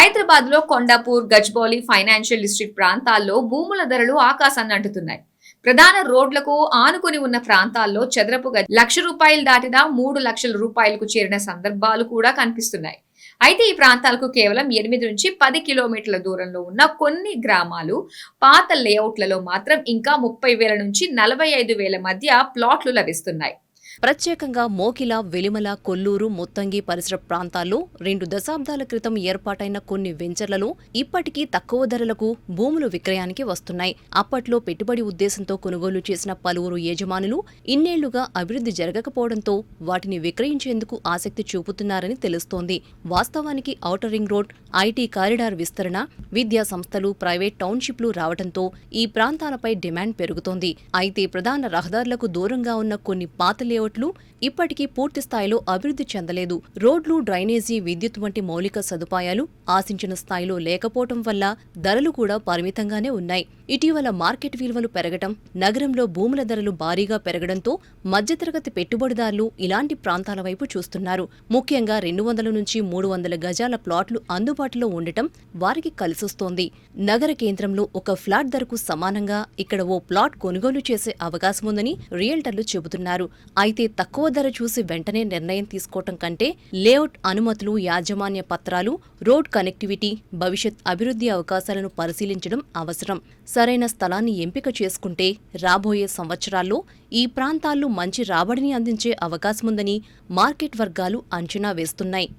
హైదరాబాద్లో Kondapur, గజ్బౌలి financial district ప్రాంతాల్లో భూముల ధరలు ఆకాశాన్ని అంటుతున్నాయి. ప్రధాన రోడ్లకు ఆనుకుని ఉన్న ప్రాంతాల్లో చదరపు గజం ₹1,00,000 దాటినా ₹3,00,000కు చేరిన సందర్భాలు కూడా కనిపిస్తున్నాయి. అయితే ఈ ప్రాంతాలకు కేవలం 8 నుంచి 10 కిలోమీటర్ల దూరంలో ఉన్న కొన్ని గ్రామాలు, పాత లేఅవుట్లలో మాత్రం ఇంకా 30,000 నుంచి 45,000 మధ్య ప్లాట్లు లభిస్తున్నాయి. ప్రత్యేకంగా మోకిల, వెలిమల, కొల్లూరు, ముత్తంగి పరిసర ప్రాంతాల్లో 2 దశాబ్దాల క్రితం ఏర్పాటైన కొన్ని వెంచర్లలో ఇప్పటికీ తక్కువ ధరలకు భూములు విక్రయానికి వస్తున్నాయి. అప్పట్లో పెట్టుబడి ఉద్దేశంతో కొనుగోలు చేసిన పలువురు యజమానులు ఇన్నేళ్లుగా అభివృద్ధి జరగకపోవడంతో వాటిని విక్రయించేందుకు ఆసక్తి చూపుతున్నారని తెలుస్తోంది. వాస్తవానికి outer ring road, IT corridor విస్తరణ, విద్యా సంస్థలు, ప్రైవేట్ టౌన్షిప్లు రావడంతో ఈ ప్రాంతాలపై డిమాండ్ పెరుగుతోంది. అయితే ప్రధాన రహదారులకు దూరంగా ఉన్న కొన్ని పాత లేఅవుట్లు ఇప్పటికీ పూర్తి స్థాయిలో అభివృద్ధి చెందలేదు. రోడ్లు, డ్రైనేజీ, విద్యుత్ వంటి మౌలిక సదుపాయాలు ఆశించిన స్థాయిలో లేకపోవటం వల్ల ధరలు కూడా పరిమితంగానే ఉన్నాయి. ఇటీవల మార్కెట్ విలువలు పెరగటం, నగరంలో భూముల ధరలు భారీగా పెరగడంతో మధ్యతరగతి పెట్టుబడిదారులు ఇలాంటి ప్రాంతాల వైపు చూస్తున్నారు. ముఖ్యంగా 200 నుంచి 300 గజాల ప్లాట్లు అందుబాటులో ఉండటం వారికి కలిసొస్తోంది. నగర కేంద్రంలో ఒక ఫ్లాట్ ధరకు సమానంగా ఇక్కడ ఓ ప్లాట్ కొనుగోలు చేసే అవకాశముందని రియల్టర్లు చెబుతున్నారు. అయితే తక్కువ ధర చూసి వెంటనే నిర్ణయం తీసుకోవటం కంటే లేఅవుట్ అనుమతులు, యాజమాన్య పత్రాలు, రోడ్ కనెక్టివిటీ, భవిష్యత్ అభివృద్ధి అవకాశాలను పరిశీలించడం అవసరం. సరైన స్థలాన్ని ఎంపిక చేసుకుంటే రాబోయే సంవత్సరాల్లో ఈ ప్రాంతాల్లో మంచి రాబడిని అందించే అవకాశముందని మార్కెట్ వర్గాలు అంచనా వేస్తున్నాయి.